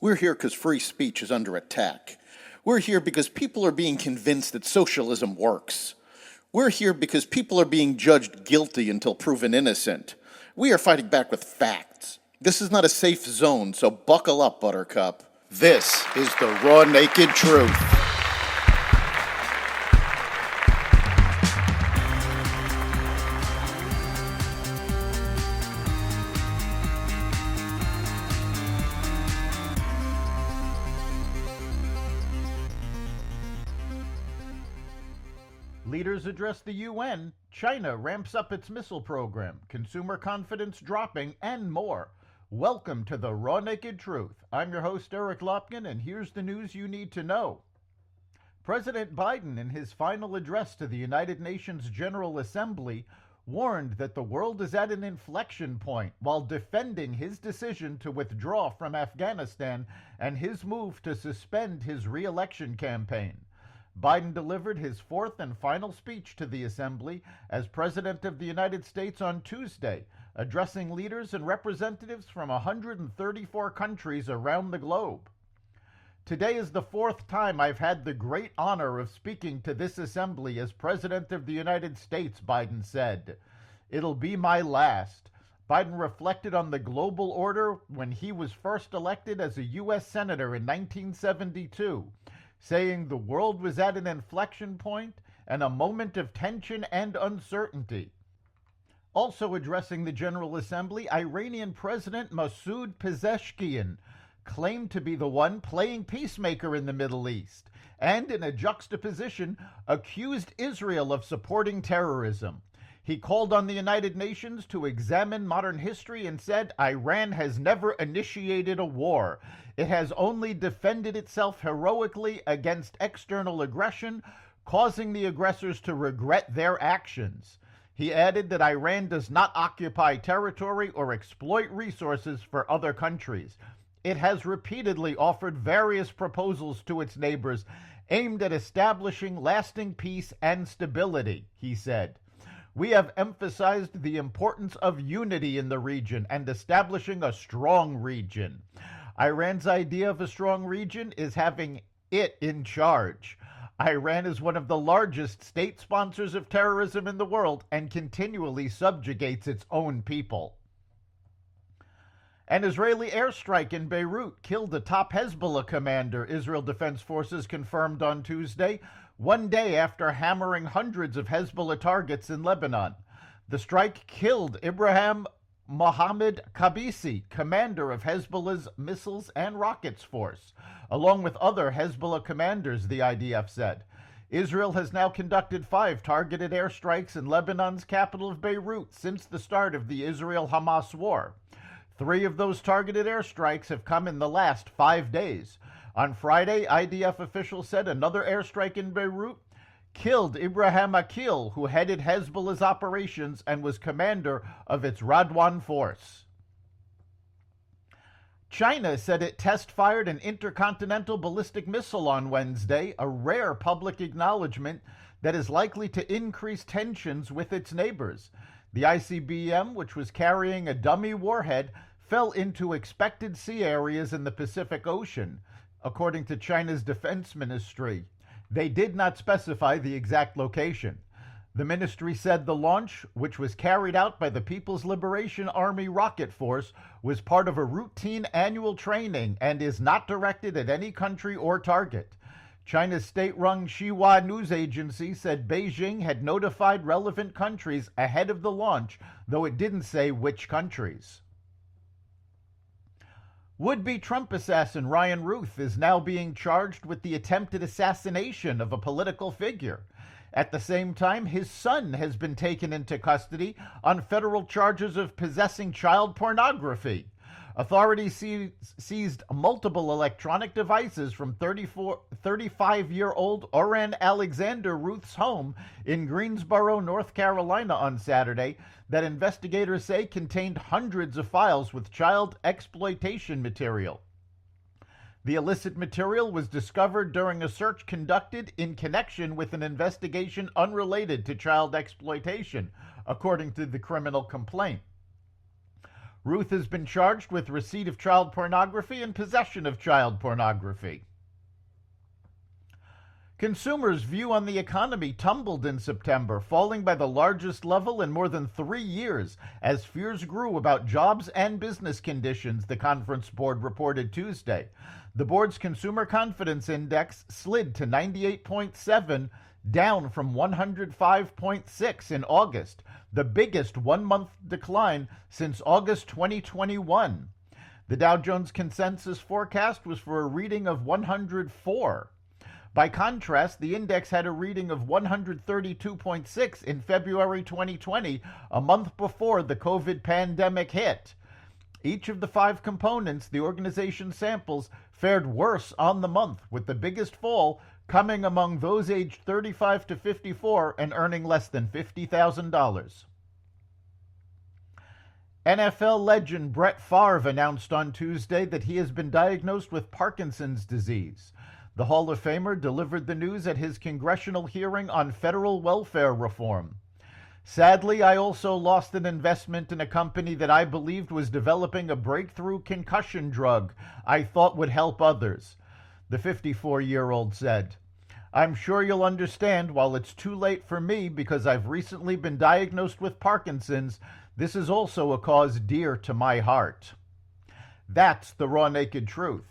We're here because free speech is under attack. We're here because people are being convinced that socialism works. We're here because people are being judged guilty until proven innocent. We are fighting back with facts. This is not a safe zone, so buckle up, Buttercup. This is the raw, naked truth. Leaders address the UN, China ramps up its missile program, consumer confidence dropping, and more. Welcome to the Raw Naked Truth. I'm your host, Eric Lopkin, and here's the news you need to know. President Biden, in his final address to the United Nations General Assembly, warned that the world is at an inflection point while defending his decision to withdraw from Afghanistan and his move to suspend his re-election campaign. Biden delivered his fourth and final speech to the Assembly as President of the United States on Tuesday, addressing leaders and representatives from 134 countries around the globe. Today is the fourth time I've had the great honor of speaking to this Assembly as President of the United States, Biden said. It'll be my last. Biden reflected on the global order when he was first elected as a U.S. Senator in 1972. Saying the world was at an inflection point and a moment of tension and uncertainty. Also addressing the General Assembly, Iranian President Masoud Pezeshkian claimed to be the one playing peacemaker in the Middle East and, in a juxtaposition, accused Israel of supporting terrorism. He called on the United Nations to examine modern history and said Iran has never initiated a war. It has only defended itself heroically against external aggression, causing the aggressors to regret their actions. He added that Iran does not occupy territory or exploit resources for other countries. It has repeatedly offered various proposals to its neighbors aimed at establishing lasting peace and stability, he said. We have emphasized the importance of unity in the region and establishing a strong region. Iran's idea of a strong region is having it in charge. Iran is one of the largest state sponsors of terrorism in the world and continually subjugates its own people. An Israeli airstrike in Beirut killed the top Hezbollah commander, Israel Defense Forces confirmed on Tuesday, one day after hammering hundreds of Hezbollah targets in Lebanon. The strike killed Ibrahim Mohammed Kabisi, commander of Hezbollah's Missiles and Rockets Force, along with other Hezbollah commanders, the IDF said. Israel has now conducted 5 targeted airstrikes in Lebanon's capital of Beirut since the start of the Israel-Hamas war. 3 of those targeted airstrikes have come in the last 5 days. On Friday, IDF officials said another airstrike in Beirut killed Ibrahim Akil, who headed Hezbollah's operations and was commander of its Radwan force. China said it test-fired an intercontinental ballistic missile on Wednesday, a rare public acknowledgement that is likely to increase tensions with its neighbors. The ICBM, which was carrying a dummy warhead, fell into expected sea areas in the Pacific Ocean, according to China's defense ministry. They did not specify the exact location. The ministry said the launch, which was carried out by the People's Liberation Army Rocket Force, was part of a routine annual training and is not directed at any country or target. China's state-run Xinhua news agency said Beijing had notified relevant countries ahead of the launch, though it didn't say which countries. Would-be Trump assassin Ryan Ruth is now being charged with the attempted assassination of a political figure. At the same time, his son has been taken into custody on federal charges of possessing child pornography. Authorities seized multiple electronic devices from 35-year-old Oren Alexander Ruth's home in Greensboro, North Carolina on Saturday that investigators say contained hundreds of files with child exploitation material. The illicit material was discovered during a search conducted in connection with an investigation unrelated to child exploitation, according to the criminal complaint. Ruth has been charged with receipt of child pornography and possession of child pornography. Consumers' view on the economy tumbled in September, falling by the largest level in more than 3 years as fears grew about jobs and business conditions, the Conference Board reported Tuesday. The board's Consumer Confidence Index slid to 98.7, down from 105.6 in August, the biggest one-month decline since August 2021. The Dow Jones Consensus forecast was for a reading of 104. By contrast, the index had a reading of 132.6 in February 2020, a month before the COVID pandemic hit. Each of the 5 components the organization samples fared worse on the month, with the biggest fall coming among those aged 35 to 54 and earning less than $50,000. NFL legend Brett Favre announced on Tuesday that he has been diagnosed with Parkinson's disease. The Hall of Famer delivered the news at his congressional hearing on federal welfare reform. Sadly, I also lost an investment in a company that I believed was developing a breakthrough concussion drug I thought would help others, the 54-year-old said. I'm sure you'll understand, while it's too late for me because I've recently been diagnosed with Parkinson's, this is also a cause dear to my heart. That's the Raw Naked Truth.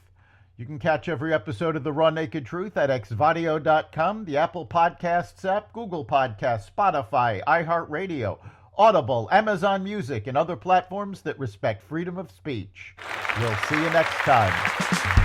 You can catch every episode of The Raw Naked Truth at xvadio.com, the Apple Podcasts app, Google Podcasts, Spotify, iHeartRadio, Audible, Amazon Music, and other platforms that respect freedom of speech. We'll see you next time.